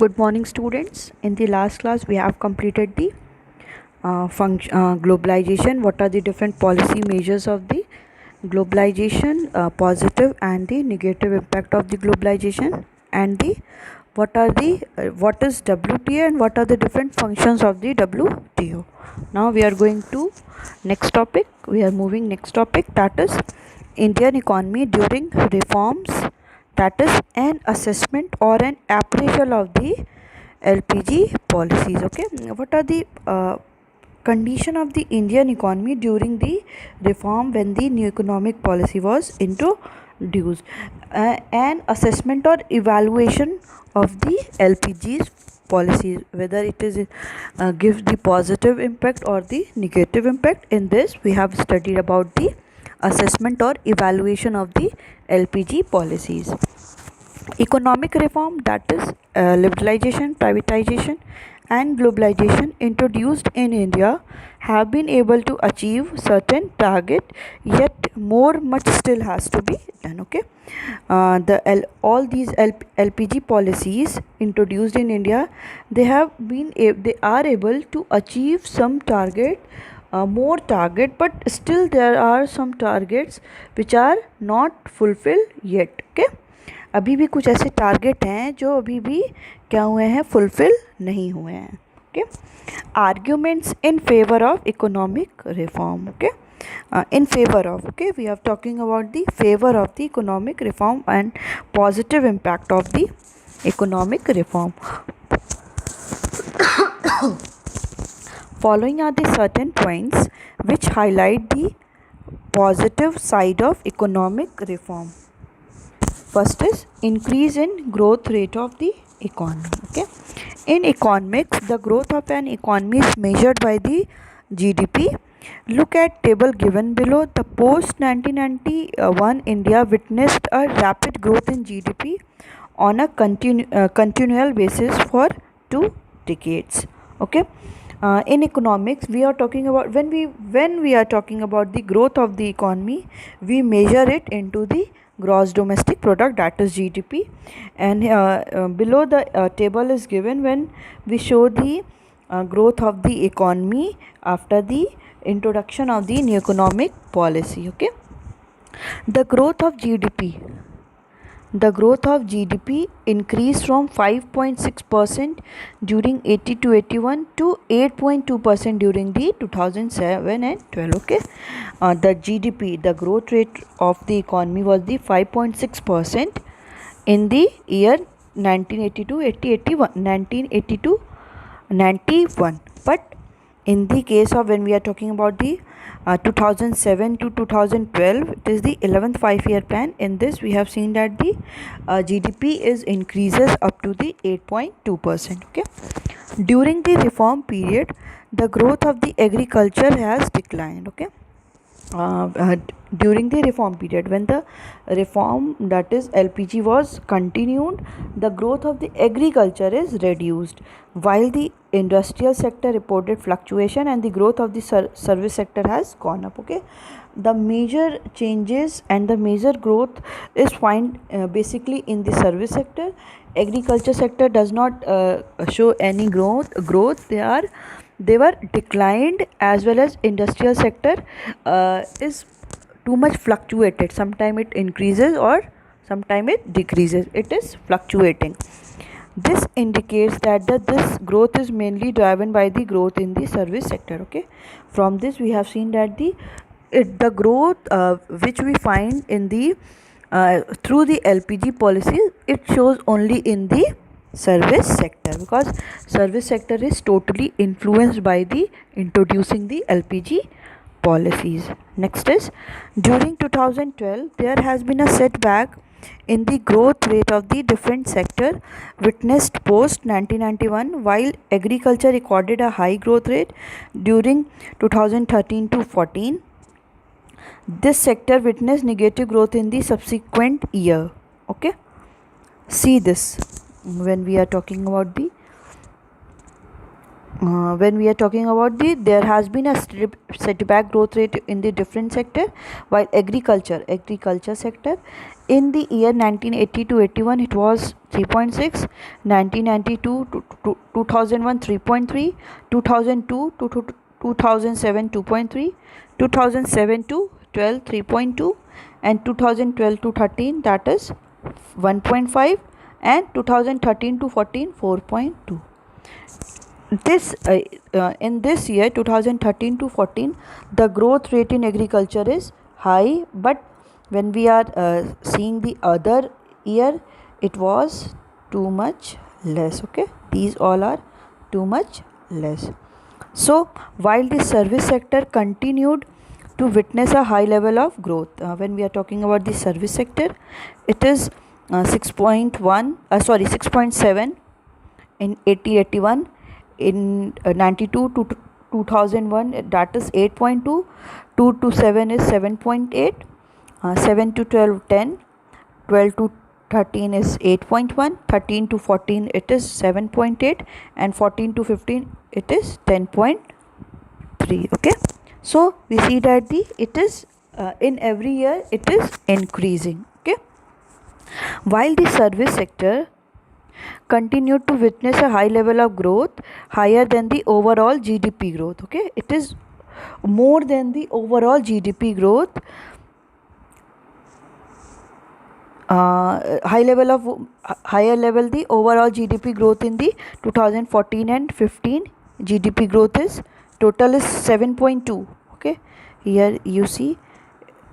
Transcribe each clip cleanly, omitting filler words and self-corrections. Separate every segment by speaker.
Speaker 1: Good morning, students. In the last class, we have completed the globalization. What are the different policy measures of the globalization, positive and the negative impact of the globalization, and the what is WTO and what are the different functions of the WTO. Now we are going to next topic. We are moving next topic, that is Indian economy during reforms, that is an assessment or an appraisal of the LPG policies. Okay, what are the condition of the Indian economy during the reform when the new economic policy was introduced? An assessment or evaluation of the LPG's policies, whether it is gives the positive impact or the negative impact. In this, we have studied about the assessment or evaluation of the LPG policies. Economic reform, that is liberalization, privatization and globalization introduced in India, have been able to achieve certain target, yet more much still has to be done. Okay, all these LPG policies introduced in India, they are able to achieve some target, more target, but still there are some targets which are not fulfilled yet. Okay, अभी भी कुछ ऐसे target हैं जो अभी भी क्या हुए हैं, फुलफिल नहीं हुए हैं. Okay, arguments in favour of economic reform. Okay, in favor of, okay, we are talking about the favor of the economic reform and positive impact of the economic reform. Following are the certain points which highlight the positive side of economic reform. First is increase in growth rate of the economy. Okay, in economics, the growth of an economy is measured by the GDP. Look at table given below. The post 1991 India witnessed a rapid growth in GDP on a continual basis for 2 decades. Okay, in economics, we are talking about when we are talking about the growth of the economy, we measure it into the gross domestic product, that is GDP, and below the table is given when we show the growth of the economy after the introduction of the new economic policy. Okay, the growth of GDP increased from 5.6% during 80 to 81 to 8.2% during the 2007 and 12. Okay, the GDP, the growth rate of the economy was the 5.6% in the year 1982, 91. But in the case of when we are talking about the 2007 to 2012, it is the 11th 5-year plan. In this, we have seen that the GDP is increases up to the 8.2%. Okay, during the reform period, the growth of the agriculture has declined. Okay, during the reform period, when the reform, that is LPG, was continued, the growth of the agriculture is reduced, while the industrial sector reported fluctuation and the growth of the service sector has gone up. Okay, the major changes and the major growth is found basically in the service sector. Agriculture sector does not show any growth. They were declined, as well as industrial sector is too much fluctuated. Sometime it increases or sometime it decreases. It is fluctuating. This indicates that this growth is mainly driven by the growth in the service sector. Okay, from this we have seen that the growth which we find in the through the LPG policy, it shows only in the service sector, because service sector is totally influenced by the introducing the LPG policies. Next is, during 2012 there has been a setback in the growth rate of the different sector witnessed post 1991. While agriculture recorded a high growth rate during 2013 to 14, this sector witnessed negative growth in the subsequent year. Okay, see this when we are talking about the when we are talking about there has been a setback growth rate in the different sector, while agriculture sector in the year 1980 to 81 it was 3.6, 1992 to 2001 3.3, 2002 to 2007 2.3, 2007 to 12 3.2, and 2012 to 13 that is 1.5, and 2013 to 14 4.2. This in this year 2013 to 14 the growth rate in agriculture is high, but when we are seeing the other year it was too much less. Okay, these all are too much less. So while the service sector continued to witness a high level of growth, when we are talking about the service sector, it is 6.7 in 80-81, in 92 to 2001 that is 8.2, 2 to 7 is 7.8, 7 to 12 10, 12 to 13 is 8.1, 13 to 14 it is 7.8, and 14 to 15 it is 10.3. okay, so we see that it is in every year it is increasing. Okay, while the service sector continued to witness a high level of growth, higher than the overall GDP growth. Okay, it is more than the overall GDP growth. Higher level the overall GDP growth in the 2014 and 15 GDP growth is total is 7.2. Okay, here you see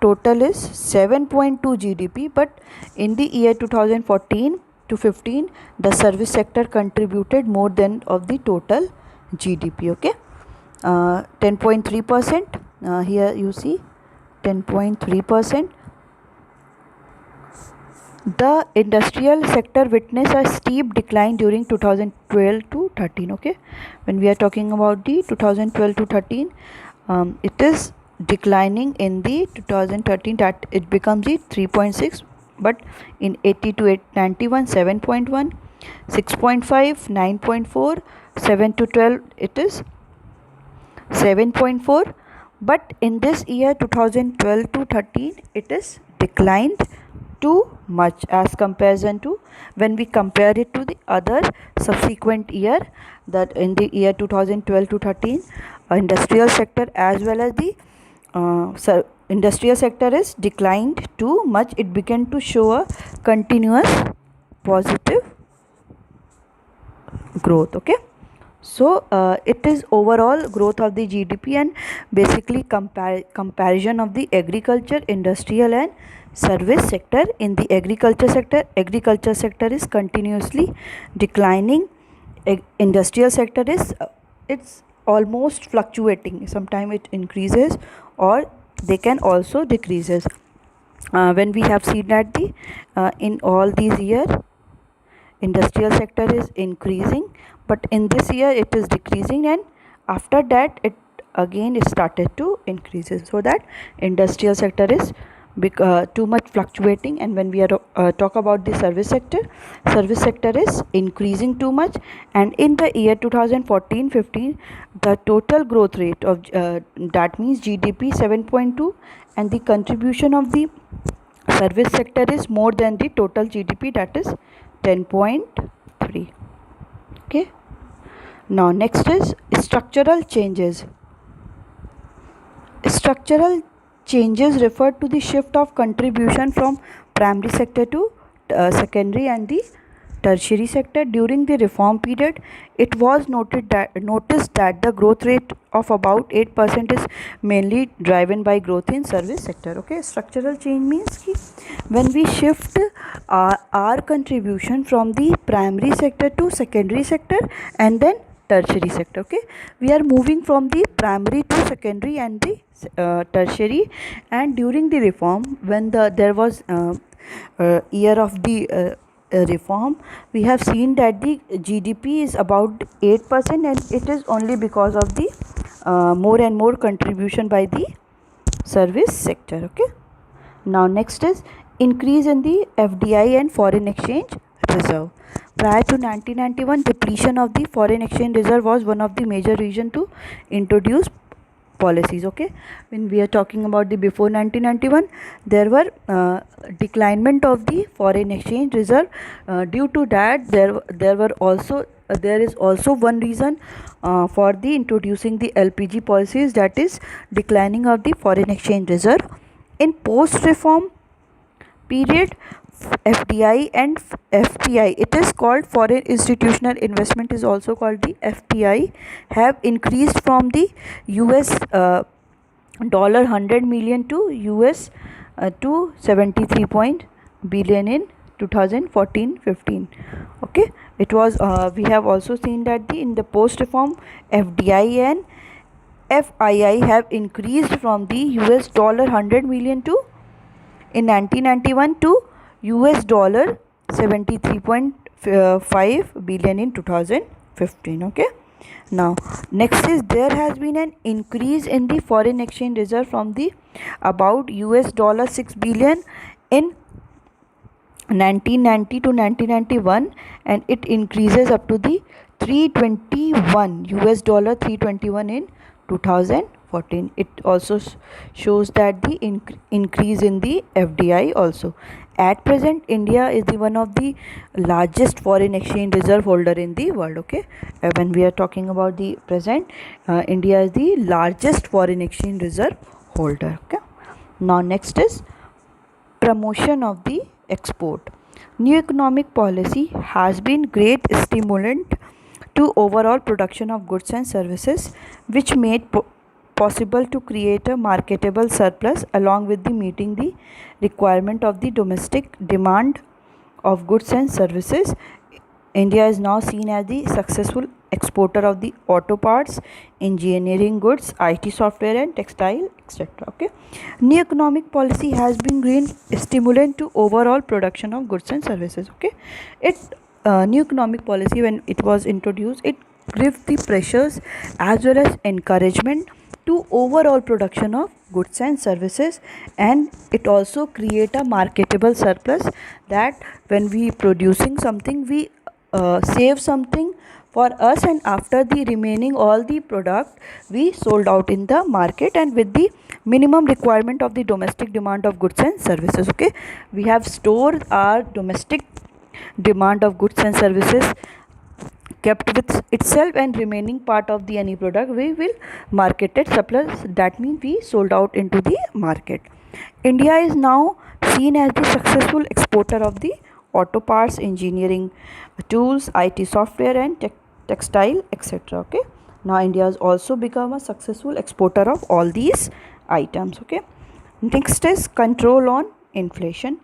Speaker 1: total is 7.2 GDP, but in the year 2014 to 15 the service sector contributed more than of the total GDP. Okay, 10.3%. Here you see 10.3%. The industrial sector witnessed a steep decline during 2012 to 13. Okay, when we are talking about the 2012 to 13, it is declining in the 2013 that it becomes the 3.6, but in 80 to 91 7.1, 6.5, 9.4, 7 to 12 it is 7.4, but in this year 2012 to 13 it is declined too much as comparison to when we compare it to the other subsequent year, that in the year 2012 to 13 industrial sector as well as the industrial sector is declined too much. It began to show a continuous positive growth. Okay, so it is overall growth of the GDP and basically comparison of the agriculture, industrial and service sector. In the agriculture sector is continuously declining. Industrial sector is it's almost fluctuating, sometimes it increases or they can also decreases. When we have seen that the in all these year industrial sector is increasing, but in this year it is decreasing, and after that it again it started to increases, so that industrial sector is too much fluctuating. And when we are talk about the service sector is increasing too much, and in the year 2014-15 the total growth rate of that means GDP 7.2, and the contribution of the service sector is more than the total GDP, that is 10.3. okay, now next is structural changes. Structural changes refer to the shift of contribution from primary sector to secondary and the tertiary sector. During the reform period, it was noticed that the growth rate of about 8% is mainly driven by growth in service sector. Okay, structural change means ki when we shift our contribution from the primary sector to secondary sector and then tertiary sector. Okay, we are moving from the primary to secondary and the tertiary, and during the reform when there was year of the reform, we have seen that the GDP is about 8%, and it is only because of the more and more contribution by the service sector. Okay, now next is increase in the FDI and foreign exchange reserve. Prior to 1991, depletion of the foreign exchange reserve was one of the major reasons to introduce policies. Okay, when we are talking about the before 1991, there were declinement of the foreign exchange reserve. Due to that, there is also one reason for the introducing the LPG policies, that is declining of the foreign exchange reserve. In post reform period, FDI and FPI, it is called foreign institutional investment, is also called the FPI, have increased from the US dollar 100 million to US to 73 point billion in 2014-15. Okay, it was we have also seen that in the post reform, FDI and FII have increased from the US dollar 100 million to in 1991 to US dollar 73.5 billion in 2015. Okay, now next is there has been an increase in the foreign exchange reserve from the about US dollar 6 billion in 1990 to 1991, and it increases up to the 321 US dollar 321 in 2014. It also shows that the increase in the FDI also. At present, India is the one of the largest foreign exchange reserve holder in the world. Okay, when we are talking about the present, India is the largest foreign exchange reserve holder. Okay, now next is promotion of the export. New economic policy has been great stimulant to overall production of goods and services, which made possible to create a marketable surplus along with the meeting the requirement of the domestic demand of goods and services. India is now seen as the successful exporter of the auto parts, engineering goods, IT software and textile, etc. Okay, new economic policy has been great stimulant to overall production of goods and services. Okay, it new economic policy, when it was introduced, it gives the pressures as well as encouragement to overall production of goods and services, and it also create a marketable surplus, that when we producing something, we save something for us, and after the remaining all the product we sold out in the market, and with the minimum requirement of the domestic demand of goods and services. Okay, we have stored our domestic demand of goods and services kept with itself, and remaining part of the any product we will marketed surplus, that means we sold out into the market. India is now seen as the successful exporter of the auto parts, engineering tools, IT software and textile, etc. Okay, now India has also become a successful exporter of all these items. Okay, next is control on inflation.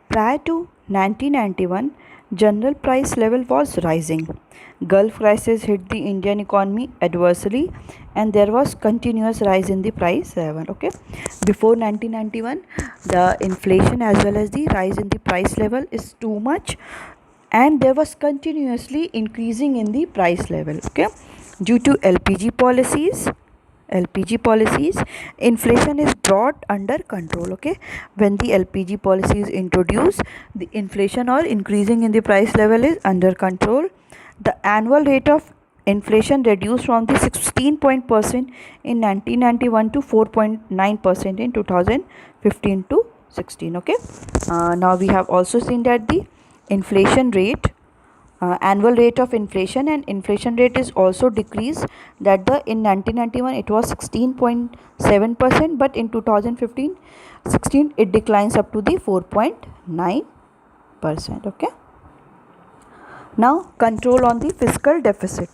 Speaker 1: Prior to 1991, general price level was rising. Gulf crisis hit the Indian economy adversely, and there was continuous rise in the price level. Okay, before 1991, the inflation as well as the rise in the price level is too much, and there was continuously increasing in the price level. Okay, due to LPG policies, inflation is brought under control. Okay, when the LPG policy is introduced, the inflation or increasing in the price level is under control. The annual rate of inflation reduced from the 16% in 1991 to 4.9% in 2015 to 16. Okay, now we have also seen that the inflation rate, annual rate of inflation and inflation rate is also decreased, that the in 1991 it was 16.7%, but in 2015-16 it declines up to the 4.9%. Okay, now control on the fiscal deficit.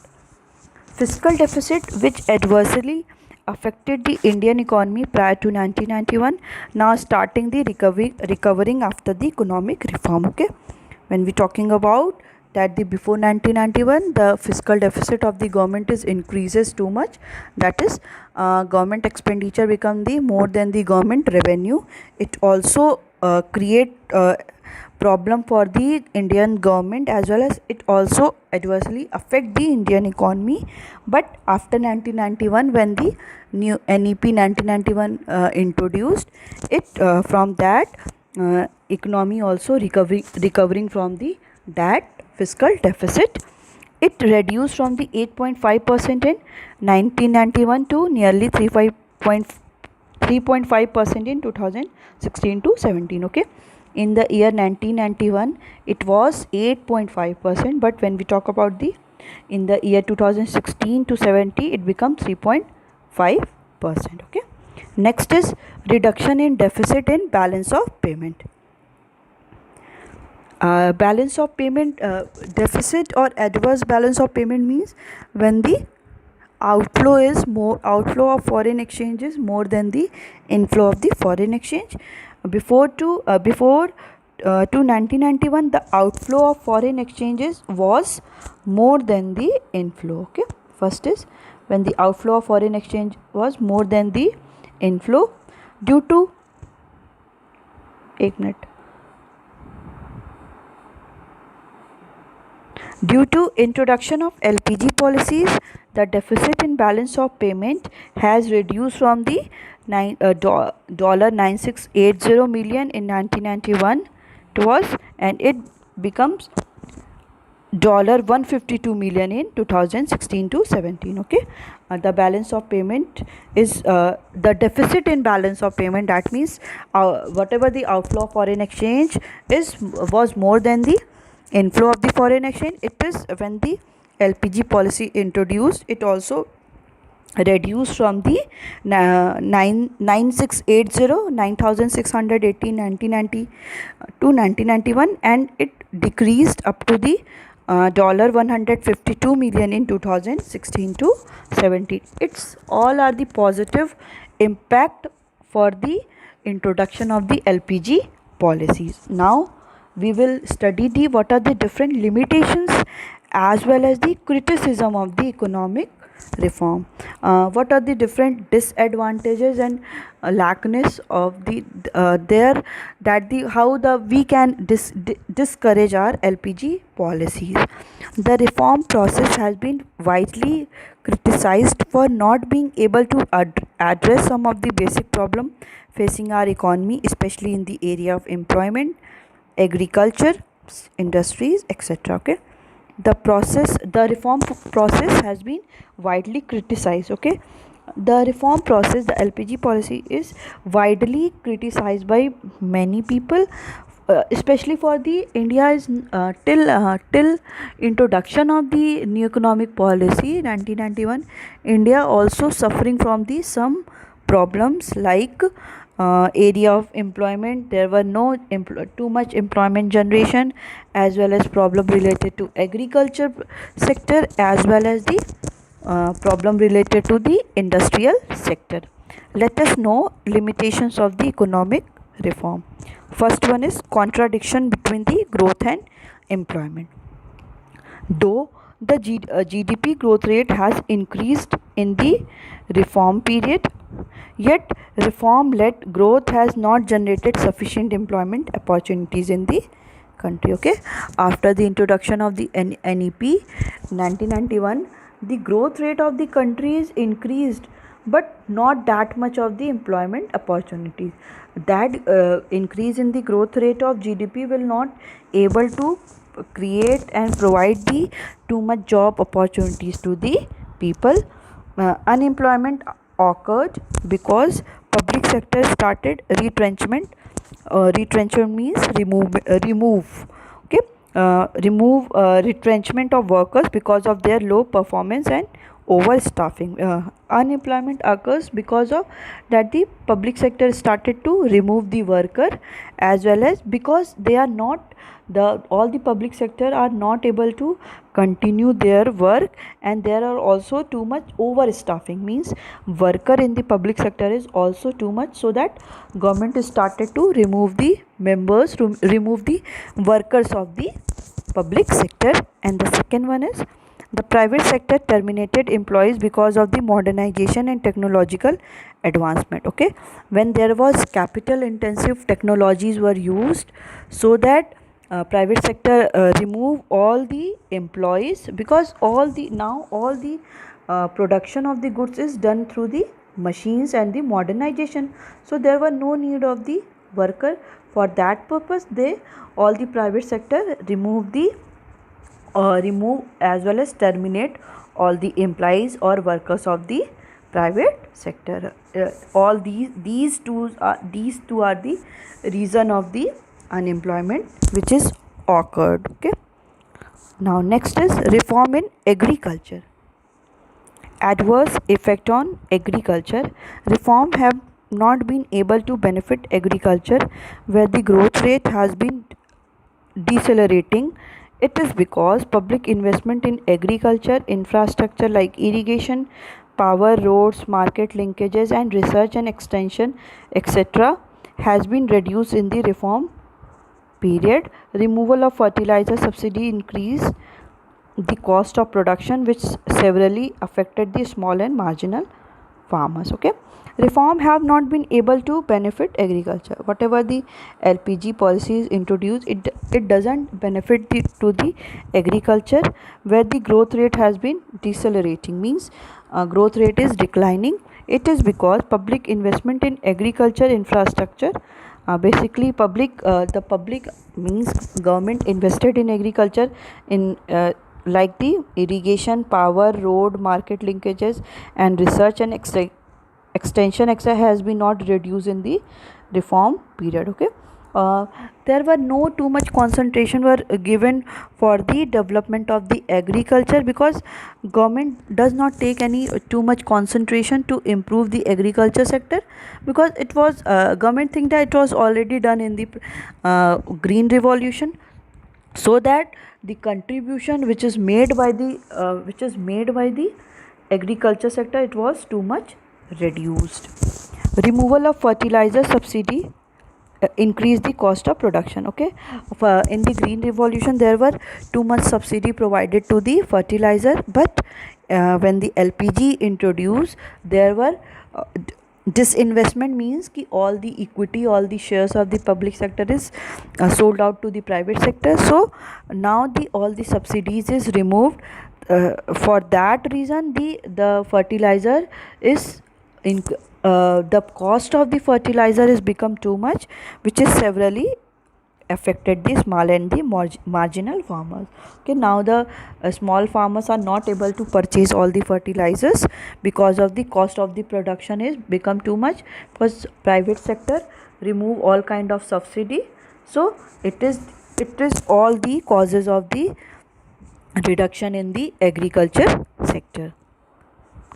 Speaker 1: Fiscal deficit, which adversely affected the Indian economy prior to 1991, now starting the recovering after the economic reform. Okay, when we talking about that the before 1991, the fiscal deficit of the government is increases too much, that is government expenditure become the more than the government revenue. It also create problem for the Indian government, as well as it also adversely affect the Indian economy. But after 1991, when the new NEP 1991 introduced, it from that economy also recovering from the that fiscal deficit. It reduced from the 8.5% in 1991 to nearly 3.5% in 2016 to 17. Okay, in the year 1991 it was 8.5%, but when we talk about the in the year 2016 to 70 it becomes 3.5%. Okay, next is reduction in deficit in balance of payment. Balance of payment, deficit or adverse balance of payment means when the outflow of foreign exchange is more than the inflow of the foreign exchange. Before 1991 the outflow of foreign exchanges was more than the inflow. Okay, first is when the outflow of foreign exchange was more than the inflow due to एक minute Due to introduction of LPG policies, the deficit in balance of payment has reduced from the $9680 million in 1991 and it becomes $152 million in 2016 to 17. Okay, the balance of payment is the deficit in balance of payment. That means whatever the outflow of foreign exchange was more than the inflow of the foreign exchange. It is when the LPG policy introduced, it also reduced from the 9680 1990 to 1991 and it decreased up to the $152 million in 2016 to 17. It's all are the positive impact for the introduction of the LPG policies. Now we will study the what are the different limitations as well as the criticism of the economic reform. What are the different disadvantages and lackness of the there that the how the we can discourage our LPG policies. The reform process has been widely criticized for not being able to address some of the basic problem facing our economy, especially in the area of employment, agriculture, industries, etc. Okay, the reform process has been widely criticized. Okay, the reform process, the LPG policy is widely criticized by many people, especially for the India is till introduction of the new economic policy 1991. India also suffering from the some problems like area of employment. There were no too much employment generation, as well as problem related to agriculture sector, as well as the problem related to the industrial sector. Let us know limitations of the economic reform. First one is contradiction between the growth and employment. Though the GDP growth rate has increased in the reform period, yet reform-led growth has not generated sufficient employment opportunities in the country. Okay, after the introduction of the NEP 1991, the growth rate of the country is increased, but not that much of the employment opportunities. That increase in the growth rate of GDP will not able to create and provide the too much job opportunities to the people. Unemployment occurred because public sector started retrenchment. Retrenchment means remove okay, retrenchment of workers because of their low performance and overstaffing. Unemployment occurs because of that the public sector started to remove the worker, as well as because they are not all the public sector are not able to continue their work, and there are also too much overstaffing, means worker in the public sector is also too much, so that government started to remove the members, to remove the workers of the public sector. And the second one is the private sector terminated employees because of the modernization and technological advancement. Okay, when there was capital intensive technologies were used, so that private sector remove all the employees, because all the production of the goods is done through the machines and the modernization, so there were no need of the worker. For that purpose, they all the private sector remove as well as terminate all the employees or workers of the private sector. All these two are the reason of the unemployment which is occurred. Okay. Now next is reform in agriculture. Adverse effect on agriculture. Reform have not been able to benefit agriculture where the growth rate has been decelerating. It is because public investment in agriculture infrastructure like irrigation, power, roads, market linkages, and research and extension, etc., has been reduced in the reform period. Removal of fertilizer subsidy increased the cost of production, which severely affected the small and marginal farmers. Okay. Reform have not been able to benefit agriculture. Whatever the LPG policy is introduced, it doesn't benefit to the agriculture where the growth rate has been decelerating, means growth rate is declining. It is because public investment in agriculture infrastructure, basically the public means government invested in agriculture in like the irrigation, power, road, market linkages, and research and extension etc has been not reduced in the reform period. Okay. There were no too much concentration were given for the development of the agriculture because government does not take any too much concentration to improve the agriculture sector, because it was government think that it was already done in the green revolution, so that the contribution which is made by the agriculture sector, it was too much reduced. Removal of fertilizer subsidy increase the cost of production. Okay. In the green revolution there were too much subsidy provided to the fertilizer, but when the LPG introduced, there were disinvestment, means ki all the equity, all the shares of the public sector is sold out to the private sector. So now all the subsidies is removed. For that reason the fertilizer is the cost of the fertilizer is become too much, which is severely affected the small and the marginal farmers. Okay. Now the small farmers are not able to purchase all the fertilizers because of the cost of the production is become too much, because private sector remove all kind of subsidy. So it is all the causes of the reduction in the agriculture sector.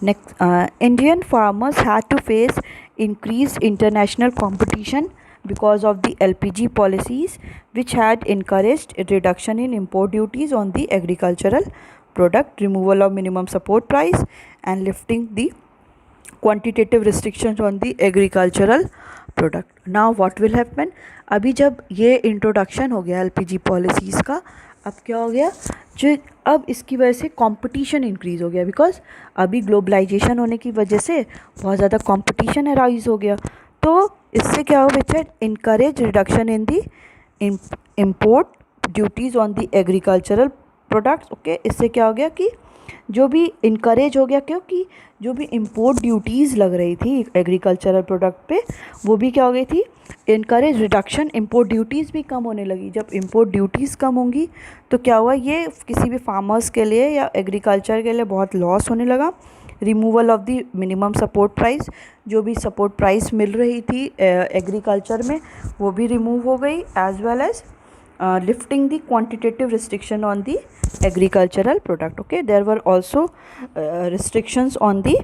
Speaker 1: Next, Indian farmers had to face increased international competition because of the LPG policies, which had encouraged a reduction in import duties on the agricultural product, removal of minimum support price, and lifting the quantitative restrictions on the agricultural product. Now what will happen? अभी जब ये introduction हो गया LPG policies का, अब क्या हो गया, जो अब इसकी वजह से कंपटीशन इंक्रीज़ हो गया, बिकॉज अभी ग्लोबलाइजेशन होने की वजह से बहुत ज़्यादा कंपटीशन अराइज हो गया. तो इससे क्या हो बच्चा, encourage reduction in the import duties on the agricultural products. Okay. इससे क्या हो गया कि जो भी इनकरेज हो गया, क्योंकि जो भी इम्पोर्ट ड्यूटीज़ लग रही थी एग्रीकल्चरल प्रोडक्ट पे, वो भी क्या हो गई थी, इनकरेज रिडक्शन, इम्पोर्ट ड्यूटीज़ भी कम होने लगी. जब इम्पोर्ट ड्यूटीज़ कम होंगी तो क्या हुआ, ये किसी भी फार्मर्स के लिए या एग्रीकल्चर के लिए बहुत लॉस होने लगा. Removal of the minimum support price, जो भी सपोर्ट प्राइस मिल रही थी एग्रीकल्चर में, वो भी रिमूव हो गई. As well as lifting the quantitative restriction on the agricultural product. Okay. There were also restrictions on the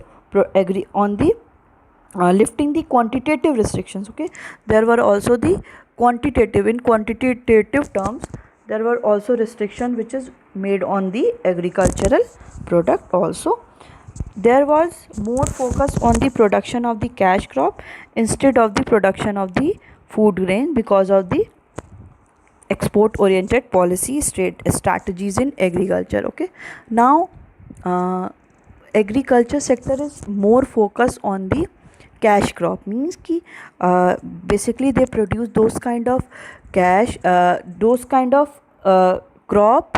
Speaker 1: lifting the quantitative restrictions. Okay. There were also the quantitative terms, there were also restriction which is made on the agricultural product also. There was more focus on the production of the cash crop instead of the production of the food grain because of the export oriented policy strategies in agriculture. Okay. Now agriculture sector is more focused on the cash crop, means ki basically they produce those kind of crop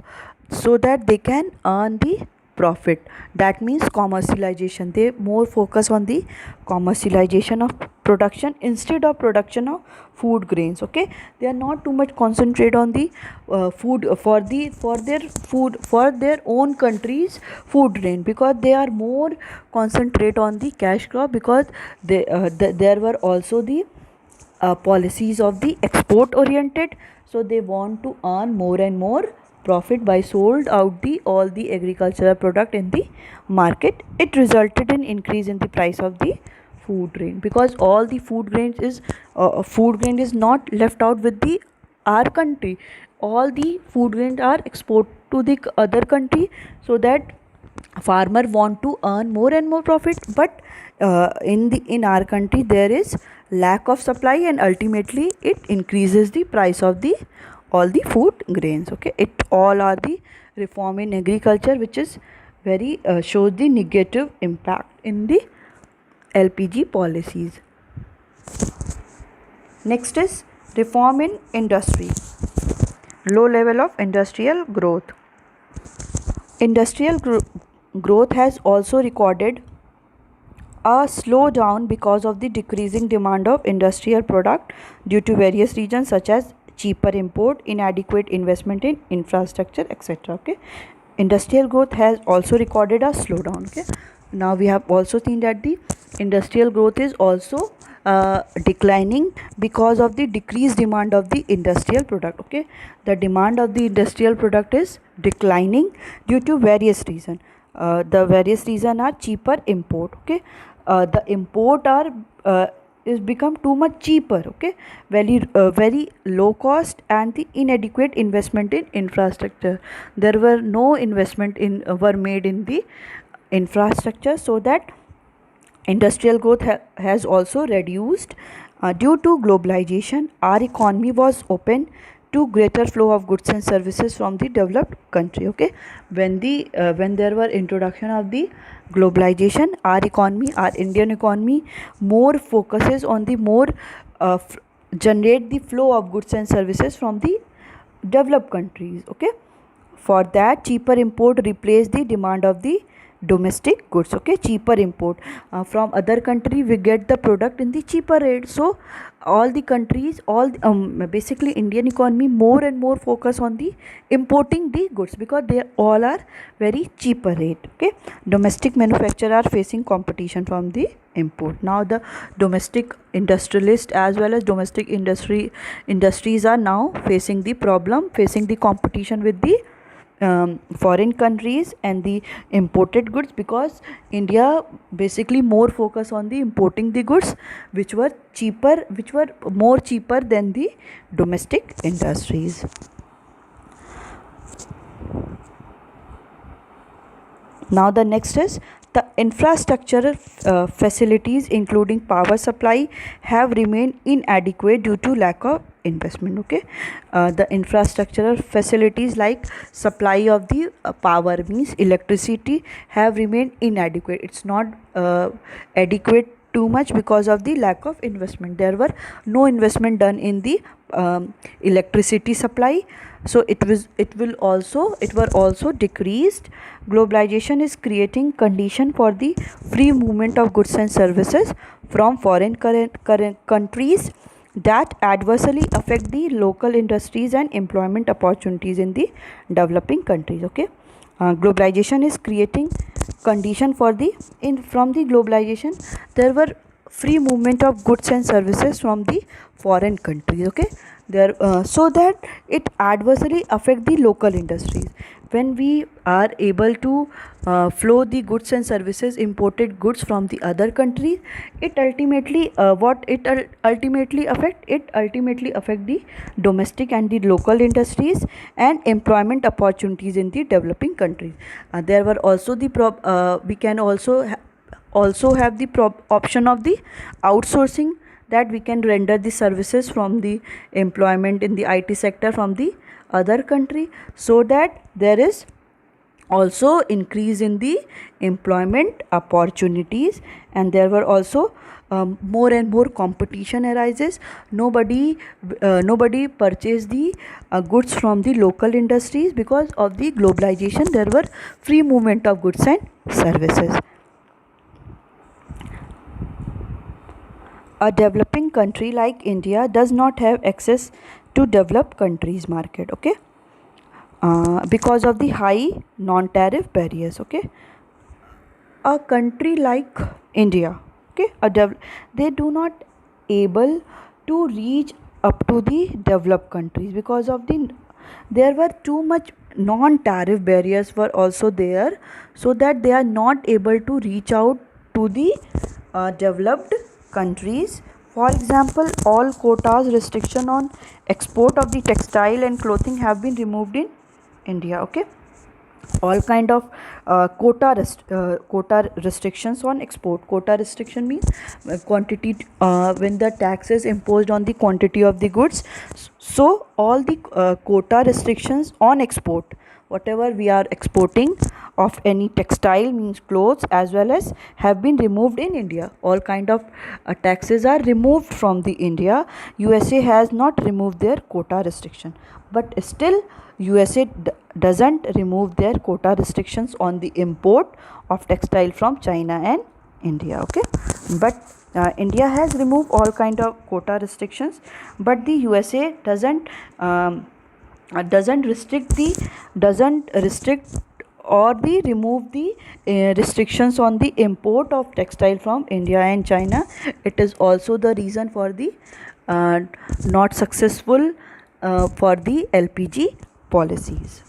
Speaker 1: so that they can earn the profit. That means commercialization. They more focus on the commercialization of production instead of production of food grains. Okay, they are not too much concentrate on the food for their own country's food grain, because they are more concentrate on the cash crop, because there were also the policies of the export oriented, so they want to earn more and more profit by sold out the all the agricultural product in the market. It resulted in increase in the price of the food grain, because all the food grain is not left out with the our country. All the food grains are export to the other country, so that farmer want to earn more and more profit. But in our country there is lack of supply, and ultimately it increases the price of the all the food grains. Okay, it all are the reform in agriculture which is very shows the negative impact in the LPG policies. Next is reform in industry. Low level of industrial growth. Industrial growth has also recorded a slowdown because of the decreasing demand of industrial product due to various reasons such as cheaper import, inadequate investment in infrastructure, etc. Okay, industrial growth has also recorded a slowdown. Okay, now we have also seen that the industrial growth is also declining because of the decreased demand of the industrial product. Okay, the demand of the industrial product is declining due to various reasons. The various reason are cheaper import. Okay, the import are is become too much cheaper. Okay, very low cost, and the inadequate investment in infrastructure. There were no investment in were made in the infrastructure, so that industrial growth has also reduced. Due to globalization, our economy was open to greater flow of goods and services from the developed country. Okay, when there were introduction of the globalization, our Indian economy more focuses on the more generate the flow of goods and services from the developed countries. Okay, for that cheaper import replaced the demand of the domestic goods. Okay, cheaper import from other country, we get the product in the cheaper rate. So all the countries, basically Indian economy more and more focus on the importing the goods, because they all are very cheaper rate. Okay, domestic manufacturer are facing competition from the import. Now the domestic industrialist as well as domestic industries are now facing the competition with the foreign countries and the imported goods, because India basically more focus on the importing the goods which were more cheaper than the domestic industries. Now the next is the infrastructure facilities including power supply have remained inadequate due to lack of investment. Okay, the infrastructural facilities like supply of the power, means electricity, have remained inadequate. It's not adequate too much because of the lack of investment. There were no investment done in the electricity supply, so it were also decreased. Globalization is creating condition for the free movement of goods and services from foreign countries that adversely affect the local industries and employment opportunities in the developing countries. Okay, globalization is creating condition for the from the globalization there were free movement of goods and services from the foreign countries. Okay, there so that it adversely affect the local industries. When we are able to flow the goods and services, imported goods from the other countries, it ultimately ultimately affect the domestic and the local industries and employment opportunities in the developing countries. There were also the we can also have the option of the outsourcing, that we can render the services from the employment in the IT sector from the other country, so that there is also increase in the employment opportunities. And there were also more and more competition arises. Nobody purchase the goods from the local industries. Because of the globalization, there were free movement of goods and services. a developing country like India does not have access to developed countries market, okay, because of the high non-tariff barriers, okay. A country like India, okay, they do not able to reach up to the developed countries because of there were too much non-tariff barriers were also there, so that they are not able to reach out to the developed countries. For example, all quotas restriction on export of the textile and clothing have been removed in India, okay. All kind of quota restrictions on export. Quota restriction means quantity, when the tax is imposed on the quantity of the goods. So all the quota restrictions on export, whatever we are exporting of any textile means clothes as well as, have been removed in India. All kind of taxes are removed from the India. USA has not removed their quota restriction, but still USA doesn't remove their quota restrictions on the import of textile from China and India, okay. But India has removed all kind of quota restrictions, but the USA doesn't restrict or the remove the restrictions on the import of textile from India and China. It is also the reason for the not successful for the LPG policies.